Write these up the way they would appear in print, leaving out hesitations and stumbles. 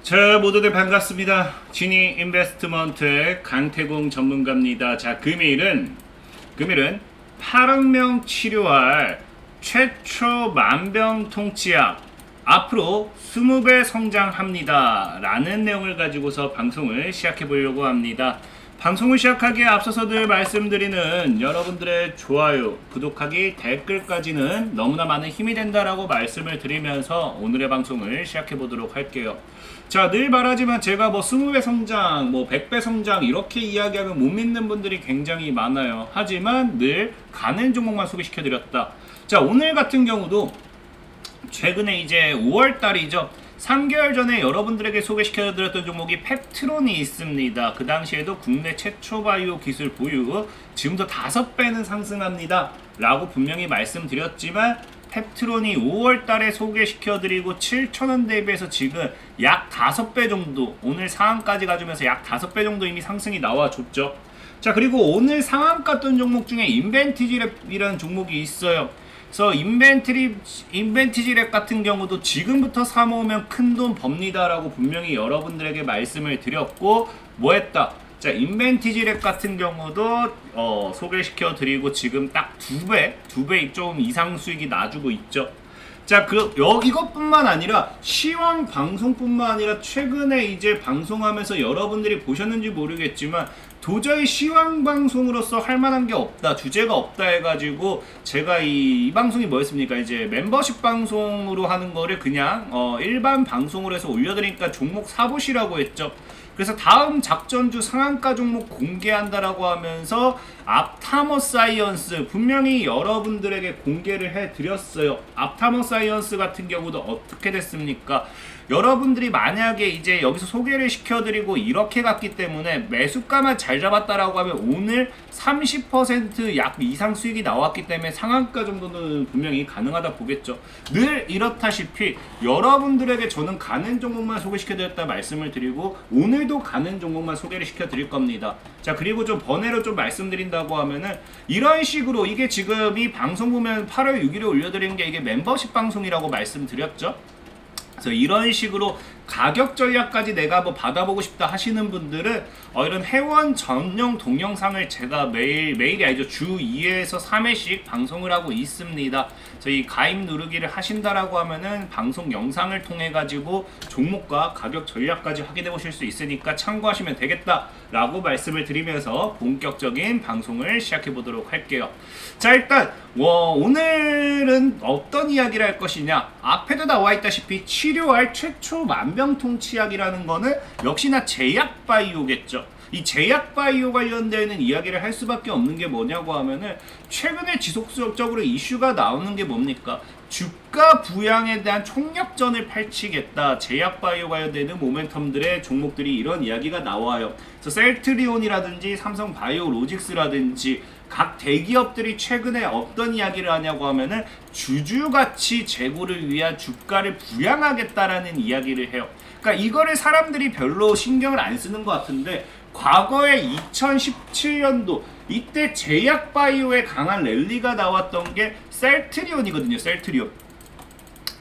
자, 모두들 반갑습니다. 지니 인베스트먼트의 강태공 전문가입니다. 자, 금일은 8억명 치료할 최초 만병통치약 앞으로 20배 성장합니다 라는 내용을 가지고서 방송을 시작해 보려고 합니다. 방송을 시작하기에 앞서서 늘 말씀드리는 여러분들의 좋아요, 구독하기, 댓글까지는 너무나 많은 힘이 된다라고 말씀을 드리면서 오늘의 방송을 시작해 보도록 할게요. 자, 늘 말하지만 제가 20배 성장, 100배 성장 이렇게 이야기하면 못 믿는 분들이 굉장히 많아요. 하지만 늘 가는 종목만 소개시켜 드렸다. 자, 오늘 같은 경우도 최근에 이제 5월달이죠. 3개월 전에 여러분들에게 소개시켜드렸던 종목이 펩트론이 있습니다. 그 당시에도 국내 최초 바이오 기술 보유, 지금도 5배는 상승합니다 라고 분명히 말씀드렸지만 펩트론이 5월달에 소개시켜드리고 7,000원 대비해서 지금 약 5배 정도, 오늘 상한까지 가주면서 약 5배 정도 이미 상승이 나와줬죠. 자, 그리고 오늘 상한 갔던 종목 중에 인벤티지랩이라는 종목이 있어요. 그래서 인벤티지랩 같은 경우도 지금부터 사모으면 큰돈 법니다 라고 분명히 여러분들에게 말씀을 드렸고 뭐 했다? 자, 인벤티지랩 같은 경우도 소개시켜 드리고 지금 딱 2배 좀 이상 수익이 나주고 있죠. 자, 이것뿐만 아니라 시황 방송뿐만 아니라 최근에 이제 방송하면서 여러분들이 보셨는지 모르겠지만 도저히 시황 방송으로서 할 만한 게 없다, 주제가 없다 해가지고 제가 이 방송이 뭐였습니까? 이제 멤버십 방송으로 하는 거를 그냥 일반 방송으로 해서 올려드리니까 종목 사보시라고 했죠. 그래서 다음 작전주 상한가 종목 공개한다라고 하면서 앞타머사이언스 분명히 여러분들에게 공개를 해드렸어요. 앞타머사이언스 같은 경우도 어떻게 됐습니까? 여러분들이 만약에 이제 여기서 소개를 시켜드리고 이렇게 갔기 때문에 매수가만 잘 잡았다라고 하면 오늘 30% 이상 수익이 나왔기 때문에 상한가 정도는 분명히 가능하다 보겠죠. 늘 이렇다시피 여러분들에게 저는 가는 종목만 소개시켜드렸다 말씀을 드리고 오늘도 가는 종목만 소개를 시켜드릴 겁니다. 자, 그리고 좀 번외로 좀 말씀드린다고 하면은 이런 식으로 이게 지금 이 방송 보면 8월 6일에 올려드리는 게 이게 멤버십 방송이라고 말씀드렸죠. 그래서 이런 식으로 가격 전략까지 내가 받아보고 싶다 하시는 분들은 이런 회원 전용 동영상을 제가 매일이 아니죠, 주 2회에서 3회씩 방송을 하고 있습니다. 저희 가입 누르기를 하신다라고 하면은 방송 영상을 통해 가지고 종목과 가격 전략까지 확인해 보실 수 있으니까 참고하시면 되겠다라고 말씀을 드리면서 본격적인 방송을 시작해 보도록 할게요. 자, 일단 오늘은 어떤 이야기를 할 것이냐, 앞에도 나와 있다시피 치료할 최초 만병통치약이라는 거는 역시나 제약바이오겠죠. 이 제약바이오 관련되는 이야기를 할 수밖에 없는 게 뭐냐고 하면은 최근에 지속적으로 이슈가 나오는 게 뭡니까? 주가 부양에 대한 총력전을 펼치겠다. 제약바이오 관련되는 모멘텀들의 종목들이 이런 이야기가 나와요. 그래서 셀트리온이라든지 삼성바이오로직스라든지 각 대기업들이 최근에 어떤 이야기를 하냐고 하면은 주주가치 제고를 위한 주가를 부양하겠다라는 이야기를 해요. 그러니까 이거를 사람들이 별로 신경을 안 쓰는 것 같은데 과거에 2017년도 이때 제약바이오에 강한 랠리가 나왔던 게 셀트리온이거든요. 셀트리온.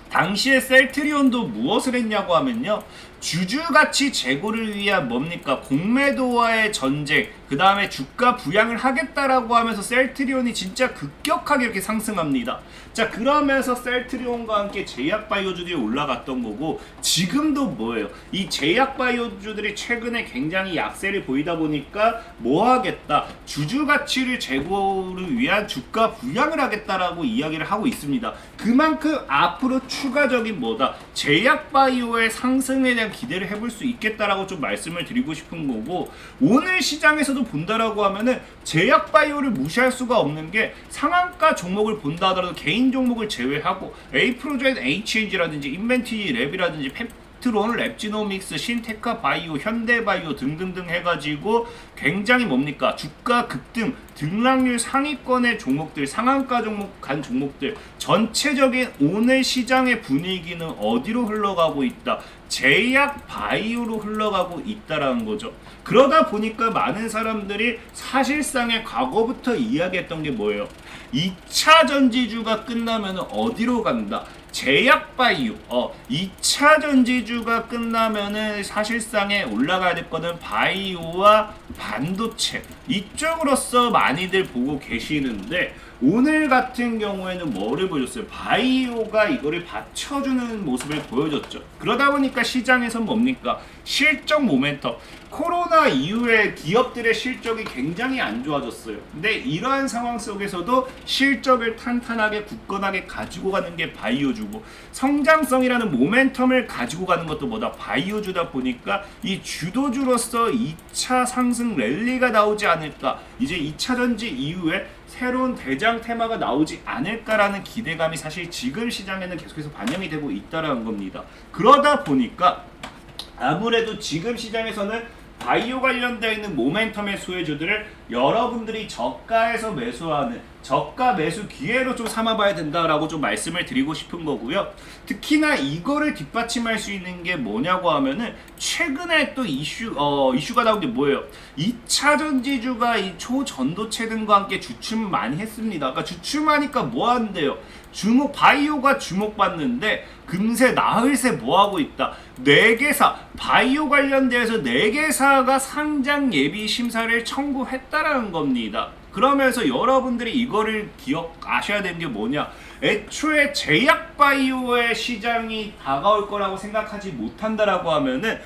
당시에 셀트리온도 무엇을 했냐고 하면요, 주주가치 제고를 위한 뭡니까? 공매도와의 전쟁, 그 다음에 주가 부양을 하겠다라고 하면서 셀트리온이 진짜 급격하게 이렇게 상승합니다. 자, 그러면서 셀트리온과 함께 제약바이오주들이 올라갔던 거고, 지금도 뭐예요? 이 제약바이오주들이 최근에 굉장히 약세를 보이다 보니까 뭐 하겠다? 주주가치를 제고를 위한 주가 부양을 하겠다라고 이야기를 하고 있습니다. 그만큼 앞으로 추가적인 뭐다? 제약바이오의 상승에 대한 기대를 해볼 수 있겠다라고 좀 말씀을 드리고 싶은 거고, 오늘 시장에서도 본다라고 하면은 제약바이오를 무시할 수가 없는 게 상한가 종목을 본다 하더라도 개인 종목을 제외하고 에이프로젠 HNG라든지 인벤티지랩이라든지 펩트론, 랩지노믹스, 신테카 바이오, 현대바이오 등등등 해가지고 굉장히 뭡니까? 주가 급등, 등락률 상위권의 종목들, 상한가 종목 간 종목들, 전체적인 오늘 시장의 분위기는 어디로 흘러가고 있다? 제약 바이오로 흘러가고 있다라는 거죠. 그러다 보니까 많은 사람들이 사실상의 과거부터 이야기했던 게 뭐예요? 2차 전지주가 끝나면 어디로 간다? 제약바이오 2차 전지주가 끝나면은 사실상에 올라가야 될 거는 바이오와 반도체 이쪽으로서 많이들 보고 계시는데, 오늘 같은 경우에는 뭐를 보여줬어요? 바이오가 이거를 받쳐주는 모습을 보여줬죠. 그러다 보니까 시장에선 뭡니까? 실적 모멘텀. 코로나 이후에 기업들의 실적이 굉장히 안 좋아졌어요. 근데 이러한 상황 속에서도 실적을 탄탄하게 굳건하게 가지고 가는 게 바이오주고, 성장성이라는 모멘텀을 가지고 가는 것도 뭐다? 바이오주다 보니까 이 주도주로서 2차 상승 랠리가 나오지 않을까, 이제 2차 전지 이후에 새로운 대장 테마가 나오지 않을까라는 기대감이 사실 지금 시장에는 계속해서 반영이 되고 있다는 겁니다. 그러다 보니까 아무래도 지금 시장에서는 바이오 관련되어 있는 모멘텀의 수혜주들을 여러분들이 저가에서 매수하는 저가 매수 기회로 좀 삼아봐야 된다라고 좀 말씀을 드리고 싶은 거고요. 특히나 이거를 뒷받침할 수 있는 게 뭐냐고 하면은, 최근에 또 이슈가 나온 게 뭐예요? 2차 전지주가 이 초전도체 등과 함께 주춤 많이 했습니다. 그러니까 주춤하니까 뭐 한대요? 바이오가 주목받는데 금세 나흘새 뭐하고 있다? 4개사, 바이오 관련돼서 4개사가 상장 예비 심사를 청구했다라는 겁니다. 그러면서 여러분들이 이거를 기억하셔야 되는 게 뭐냐? 애초에 제약바이오의 시장이 다가올 거라고 생각하지 못한다라고 하면은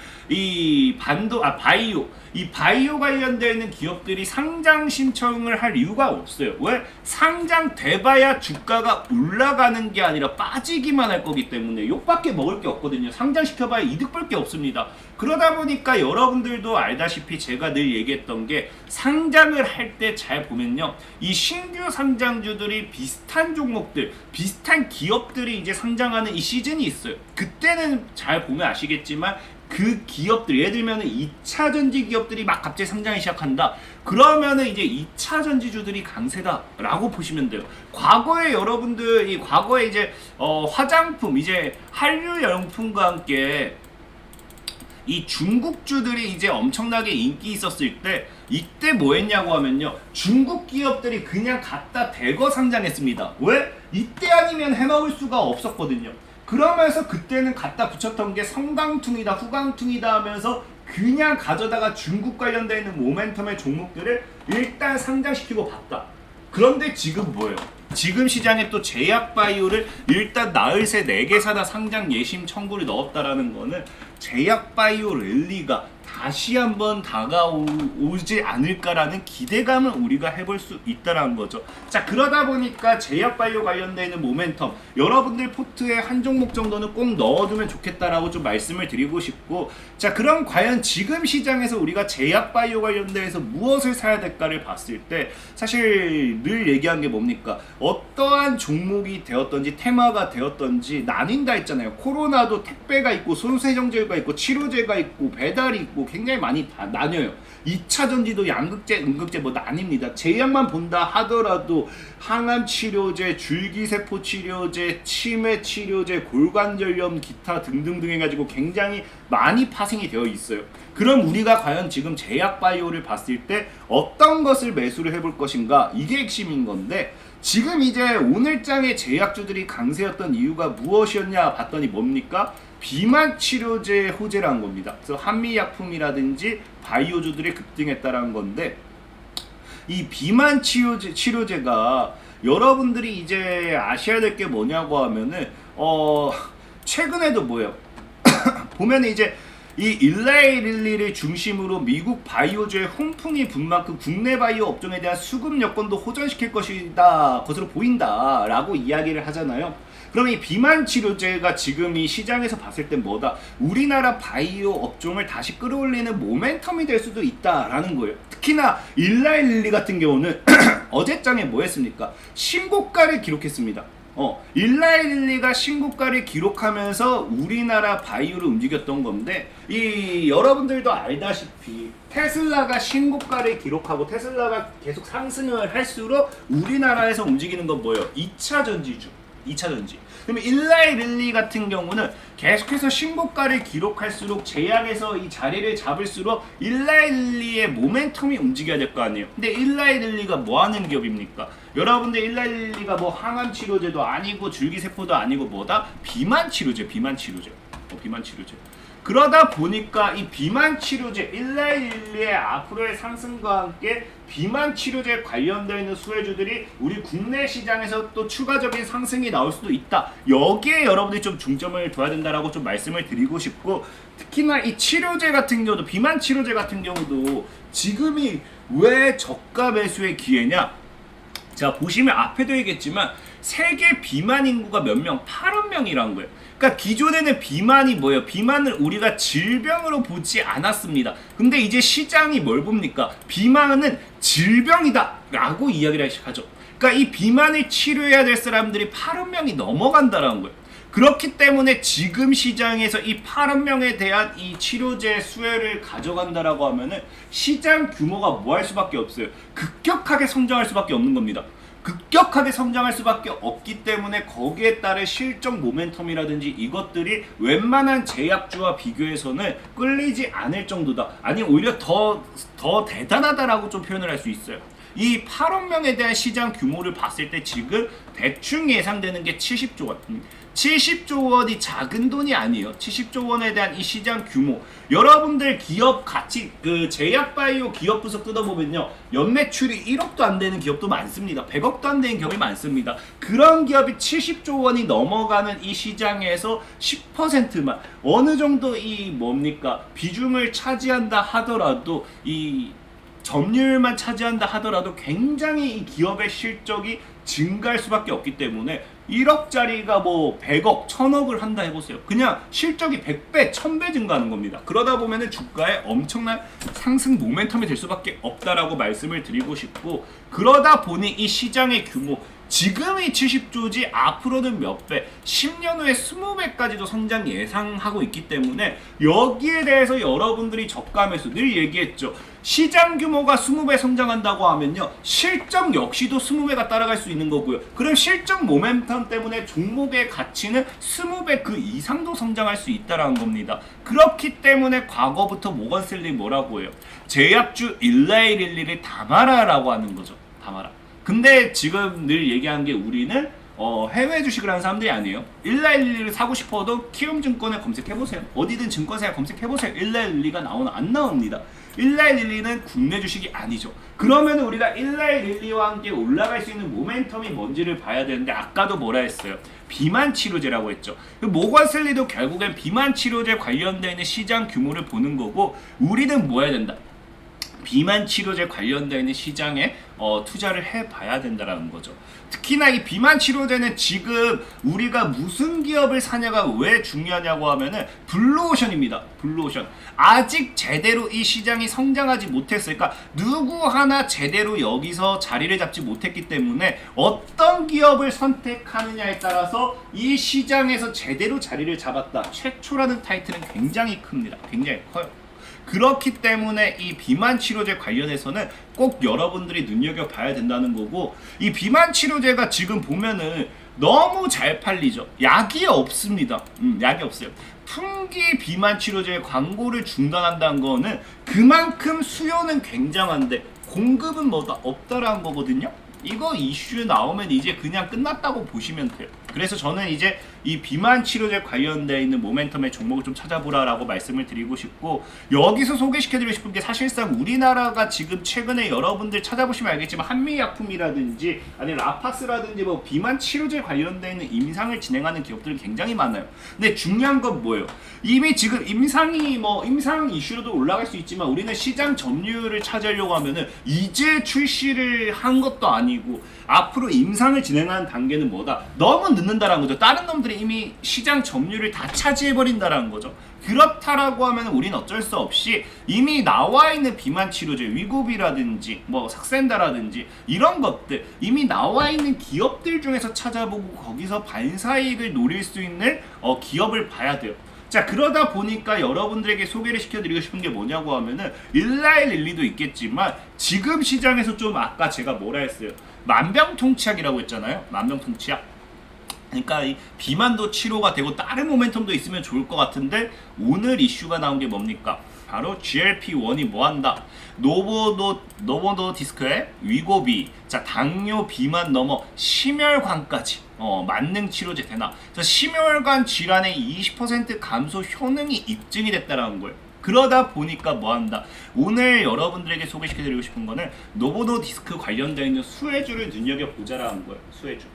바이오 관련되어 있는 기업들이 상장 신청을 할 이유가 없어요. 왜? 상장돼봐야 주가가 올라가는 게 아니라 빠지기만 할 거기 때문에 욕밖에 먹을 게 없거든요. 상장시켜봐야 이득 볼 게 없습니다. 그러다 보니까 여러분들도 알다시피 제가 늘 얘기했던 게, 상장을 할 때 잘 보면요, 이 신규 상장주들이 비슷한 종목들, 비슷한 기업들이 이제 상장하는 이 시즌이 있어요. 그때는 잘 보면 아시겠지만 그 기업들, 예를 들면 2차 전지 기업들이 막 갑자기 상장이 시작한다. 그러면은 이제 2차 전지주들이 강세다라고 보시면 돼요. 과거에 여러분들 과거에 이제 화장품, 이제 한류용품과 함께 이 중국주들이 이제 엄청나게 인기 있었을 때, 이때 뭐 했냐고 하면요, 중국 기업들이 그냥 갖다 대거 상장했습니다. 왜? 이때 아니면 해먹을 수가 없었거든요. 그러면서 그때는 갖다 붙였던 게 성강퉁이다, 후강퉁이다 하면서 그냥 가져다가 중국 관련되어 있는 모멘텀의 종목들을 일단 상장시키고 봤다. 그런데 지금 뭐예요? 지금 시장에 또 제약바이오를 일단 나흘새 4개사나 상장 예심 청구를 넣었다라는 거는 제약바이오 랠리가 다시 한번 다가오지 않을까라는 기대감을 우리가 해볼 수 있다는 거죠. 자, 그러다 보니까 제약바이오 관련되는 모멘텀, 여러분들 포트에 한 종목 정도는 꼭 넣어두면 좋겠다라고 좀 말씀을 드리고 싶고, 자, 그럼 과연 지금 시장에서 우리가 제약바이오 관련돼서 무엇을 사야 될까를 봤을 때, 사실 늘 얘기한 게 뭡니까? 어떠한 종목이 되었던지 테마가 되었던지 나뉜다 했잖아요. 코로나도 택배가 있고 손세정제가 있고 치료제가 있고 배달이 있고 굉장히 많이 다 나뉘어요. 2차 전지도 양극재, 음극재 뭐 나뉩니다. 제약만 본다 하더라도 항암 치료제, 줄기세포 치료제, 치매 치료제, 골관절염 기타 등등등 해가지고 굉장히 많이 파생이 되어 있어요. 그럼 우리가 과연 지금 제약바이오를 봤을 때 어떤 것을 매수를 해볼 것인가, 이게 핵심인 건데, 지금 이제 오늘장의 제약주들이 강세였던 이유가 무엇이었냐 봤더니 뭡니까? 비만 치료제 호재라는 겁니다. 그래서 한미약품이라든지 바이오주들이 급등했다라는 건데, 이 비만 치료제가 여러분들이 이제 아셔야 될 게 뭐냐고 하면은 최근에도 뭐예요? 보면 이제 이 일라이릴리를 중심으로 미국 바이오주의 훈풍이 분 만큼 국내 바이오 업종에 대한 수급 여건도 호전시킬 것으로 보인다라고 이야기를 하잖아요. 그러면 이 비만 치료제가 지금 이 시장에서 봤을 땐 뭐다? 우리나라 바이오 업종을 다시 끌어올리는 모멘텀이 될 수도 있다라는 거예요. 특히나 일라일리 같은 경우는 어제장에 뭐 했습니까? 신고가를 기록했습니다. 일라일리가 신고가를 기록하면서 우리나라 바이오를 움직였던 건데, 이 여러분들도 알다시피 테슬라가 신고가를 기록하고 테슬라가 계속 상승을 할수록 우리나라에서 움직이는 건 뭐예요? 2차 전지주. 2차전지. 그러면 일라이릴리 같은 경우는 계속해서 신고가를 기록할수록 제약에서 이 자리를 잡을수록 일라이릴리의 모멘텀이 움직여야 될 거 아니에요. 근데 일라이릴리가 뭐 하는 기업입니까? 여러분들 일라이릴리가 뭐 항암 치료제도 아니고 줄기세포도 아니고 뭐다? 비만 치료제. 비만 치료제. 그러다 보니까 이 비만 치료제 일라이릴리의 앞으로의 상승과 함께 비만 치료제 관련되어 있는 수혜주들이 우리 국내 시장에서 또 추가적인 상승이 나올 수도 있다. 여기에 여러분들이 좀 중점을 둬야 된다라고 좀 말씀을 드리고 싶고, 특히나 이 치료제 같은 경우도, 비만 치료제 같은 경우도 지금이 왜 저가 매수의 기회냐? 자, 보시면 앞에도 얘기했지만 세계 비만 인구가 몇 명? 8억 명이란 거예요. 그러니까 기존에는 비만이 뭐예요? 비만을 우리가 질병으로 보지 않았습니다. 근데 이제 시장이 뭘 봅니까? 비만은 질병이다 라고 이야기를 하죠. 그러니까 이 비만을 치료해야 될 사람들이 8억 명이 넘어간다라는 거예요. 그렇기 때문에 지금 시장에서 이 8억 명에 대한 이 치료제 수혜를 가져간다라고 하면은 시장 규모가 뭐 할 수밖에 없어요. 급격하게 성장할 수밖에 없는 겁니다. 급격하게 성장할 수밖에 없기 때문에 거기에 따른 실적 모멘텀이라든지 이것들이 웬만한 제약주와 비교해서는 끌리지 않을 정도다. 아니 오히려 더 대단하다라고 좀 표현을 할 수 있어요. 이 8억 명에 대한 시장 규모를 봤을 때 지금 대충 예상되는 게 70조 원. 70조 원이 작은 돈이 아니에요. 70조 원에 대한 이 시장 규모. 여러분들 기업 가치, 그 제약바이오 기업 부서 뜯어보면요. 연매출이 1억도 안 되는 기업도 많습니다. 100억도 안 되는 기업이 많습니다. 그런 기업이 70조 원이 넘어가는 이 시장에서 10%만 어느 정도 이 뭡니까? 비중을 차지한다 하더라도 이 점유율만 차지한다 하더라도 굉장히 이 기업의 실적이 증가할 수밖에 없기 때문에 1억짜리가 뭐 100억, 1000억을 한다 해보세요. 그냥 실적이 100배, 1000배 증가하는 겁니다. 그러다 보면은 주가에 엄청난 상승 모멘텀이 될 수밖에 없다라고 말씀을 드리고 싶고, 그러다 보니 이 시장의 규모, 지금이 70조지 앞으로는 몇 배, 10년 후에 20배까지도 성장 예상하고 있기 때문에 여기에 대해서 여러분들이 저가 매수 늘 얘기했죠. 시장 규모가 20배 성장한다고 하면요, 실적 역시도 20배가 따라갈 수 있는 거고요. 그럼 실적 모멘텀 때문에 종목의 가치는 20배 그 이상도 성장할 수 있다라는 겁니다. 그렇기 때문에 과거부터 모건슬리 뭐라고 해요? 제약주 일라이릴리를 담아라라고 하는 거죠. 담아라. 근데 지금 늘 얘기한 게 우리는 해외 주식을 하는 사람들이 아니에요. 일라일리를 사고 싶어도 키움증권에 검색해보세요. 어디든 증권사에 검색해보세요. 일라일리가 나오나? 안 나옵니다. 일라일리는 국내 주식이 아니죠. 그러면 우리가 일라일리와 함께 올라갈 수 있는 모멘텀이 뭔지를 봐야 되는데, 아까도 뭐라 했어요? 비만 치료제라고 했죠. 모건슬리도 결국엔 비만 치료제 관련되어 있는 시장 규모를 보는 거고, 우리는 뭐 해야 된다? 비만 치료제 관련되어 있는 시장에 투자를 해봐야 된다는 거죠. 특히나 이 비만 치료제는 지금 우리가 무슨 기업을 사냐가 왜 중요하냐고 하면은 블루오션입니다. 블루오션. 아직 제대로 이 시장이 성장하지 못했으니까 누구 하나 제대로 여기서 자리를 잡지 못했기 때문에 어떤 기업을 선택하느냐에 따라서 이 시장에서 제대로 자리를 잡았다. 최초라는 타이틀은 굉장히 큽니다. 굉장히 커요. 그렇기 때문에 이 비만 치료제 관련해서는 꼭 여러분들이 눈여겨봐야 된다는 거고, 이 비만 치료제가 지금 보면은 너무 잘 팔리죠. 약이 없습니다. 약이 없어요. 풍기 비만 치료제 광고를 중단한다는 거는 그만큼 수요는 굉장한데 공급은 뭐다? 없다라는 거거든요. 이거 이슈 나오면 이제 그냥 끝났다고 보시면 돼요. 그래서 저는 이제 이 비만 치료제 관련되어 있는 모멘텀의 종목을 좀 찾아보라라고 말씀을 드리고 싶고, 여기서 소개시켜드리고 싶은 게 사실상 우리나라가 지금 최근에 여러분들 찾아보시면 알겠지만 한미약품이라든지 아니면 라파스라든지 뭐 비만 치료제 관련되어 있는 임상을 진행하는 기업들이 굉장히 많아요. 근데 중요한 건 뭐예요? 이미 지금 임상 이슈로도 올라갈 수 있지만 우리는 시장 점유율을 차지하려고 하면은 이제 출시를 한 것도 아니고 앞으로 임상을 진행하는 단계는 뭐다? 너무 늦는다라는 거죠. 다른 놈들이 이미 시장 점유율을 다 차지해버린다라는 거죠. 그렇다라고 하면 우리는 어쩔 수 없이 이미 나와 있는 비만 치료제, 위고비라든지 뭐 삭센다라든지 이런 것들 이미 나와 있는 기업들 중에서 찾아보고 거기서 반사이익을 노릴 수 있는 기업을 봐야 돼요. 자, 그러다 보니까 여러분들에게 소개를 시켜드리고 싶은 게 뭐냐고 하면은 일라일릴리도 있겠지만 지금 시장에서 좀 아까 제가 뭐라 했어요? 만병통치약이라고 했잖아요. 만병통치약. 그러니까 이 비만도 치료가 되고 다른 모멘텀도 있으면 좋을 것 같은데 오늘 이슈가 나온 게 뭡니까? 바로 GLP-1이 뭐한다? 노보노 디스크의 위고비, 자 당뇨 비만 넘어 심혈관까지 만능 치료제 되나? 자 심혈관 질환의 20% 감소 효능이 입증이 됐다라는 거예요. 그러다 보니까 뭐한다? 오늘 여러분들에게 소개시켜드리고 싶은 거는 노보노 디스크 관련되어 있는 수혜주를 눈여겨보자라는 거예요. 수혜주.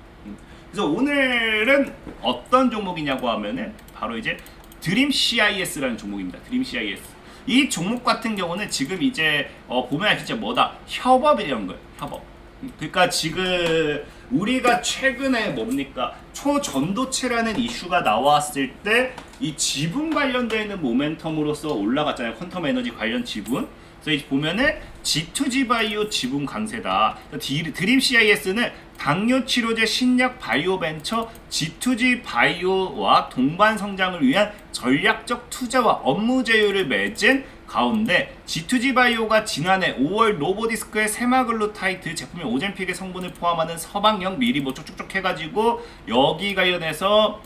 그래서 오늘은 어떤 종목이냐고 하면은 바로 이제 드림 CIS라는 종목입니다. 드림 CIS. 이 종목 같은 경우는 지금 이제 보면 진짜 뭐다? 협업이라는 거예요. 협업. 그러니까 지금 우리가 최근에 뭡니까? 초전도체라는 이슈가 나왔을 때 이 지분 관련되어 있는 모멘텀으로서 올라갔잖아요. 퀀텀 에너지 관련 지분. 그래서 보면은 G2G 바이오 지분 강세다. 드림 CIS는 당뇨 치료제 신약 바이오 벤처 G2G 바이오와 동반 성장을 위한 전략적 투자와 업무 제휴를 맺은 가운데 G2G 바이오가 지난해 5월 노보디스크의 세마글루타이드 제품의 오젠픽의 성분을 포함하는 서방형 미리 뭐 쭉쭉쭉 해가지고 여기 관련해서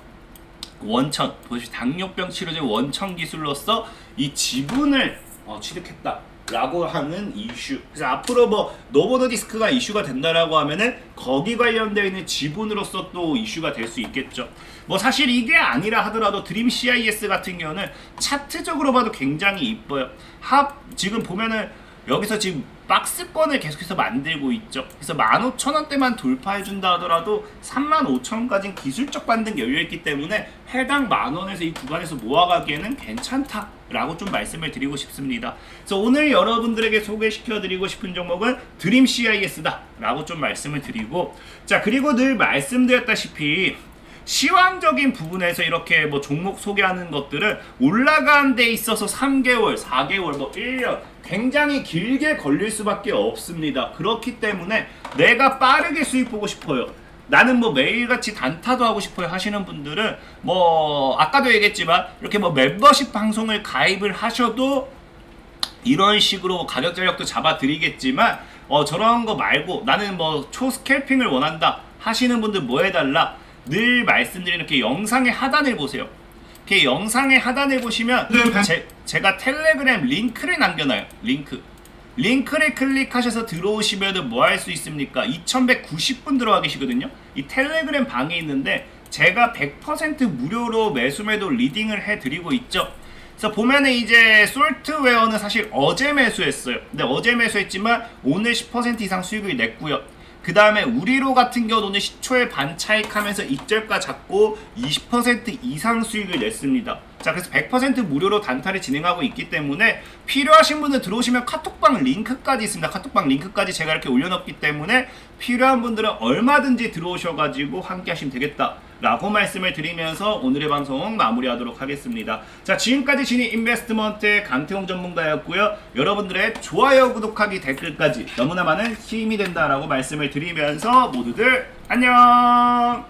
원천, 당뇨병 치료제 원천 기술로서 이 지분을 취득했다. 라고 하는 이슈. 그래서 앞으로 뭐 노보노 디스크가 이슈가 된다라고 하면은 거기 관련되어 있는 지분으로서 또 이슈가 될 수 있겠죠. 뭐 사실 이게 아니라 하더라도 드림 CIS 같은 경우는 차트적으로 봐도 굉장히 이뻐요. 지금 보면은 여기서 지금 박스권을 계속해서 만들고 있죠. 그래서 15,000원대만 돌파해준다 하더라도 35,000원까지는 기술적 반등이 열려있기 때문에 해당 만원에서 이 구간에서 모아가기에는 괜찮다라고 좀 말씀을 드리고 싶습니다. 그래서 오늘 여러분들에게 소개시켜드리고 싶은 종목은 드림 CIS다 라고 좀 말씀을 드리고, 자 그리고 늘 말씀드렸다시피 시황적인 부분에서 이렇게 뭐 종목 소개하는 것들은 올라간 데 있어서 3개월, 4개월, 뭐 1년 굉장히 길게 걸릴 수밖에 없습니다. 그렇기 때문에 내가 빠르게 수익 보고 싶어요. 나는 뭐 매일같이 단타도 하고 싶어요 하시는 분들은 뭐 아까도 얘기했지만 이렇게 뭐 멤버십 방송을 가입을 하셔도 이런 식으로 가격 전략도 잡아 드리겠지만 저런 거 말고 나는 뭐 초스캘핑을 원한다 하시는 분들 뭐 해달라? 늘 말씀드리는 이렇게 영상의 하단을 보세요. 이렇게 영상의 하단을 보시면 제가 텔레그램 링크를 남겨놔요. 링크를 클릭하셔서 들어오시면 뭐 할 수 있습니까? 2190분 들어와 계시거든요. 이 텔레그램 방에 있는데 제가 100% 무료로 매수매도 리딩을 해드리고 있죠. 그래서 보면은 이제 솔트웨어는 사실 어제 매수했어요. 근데 어제 매수했지만 오늘 10% 이상 수익을 냈고요. 그 다음에 우리로 같은 경우는 시초에 반차익하면서 익절가 잡고 20% 이상 수익을 냈습니다. 자 그래서 100% 무료로 단타를 진행하고 있기 때문에 필요하신 분들 들어오시면 카톡방 링크까지 있습니다. 카톡방 링크까지 제가 이렇게 올려놓기 때문에 필요한 분들은 얼마든지 들어오셔가지고 함께 하시면 되겠다 라고 말씀을 드리면서 오늘의 방송 마무리하도록 하겠습니다. 자 지금까지 진이 인베스트먼트의 강태홍 전문가였고요. 여러분들의 좋아요, 구독하기, 댓글까지 너무나 많은 힘이 된다라고 말씀을 드리면서 모두들 안녕.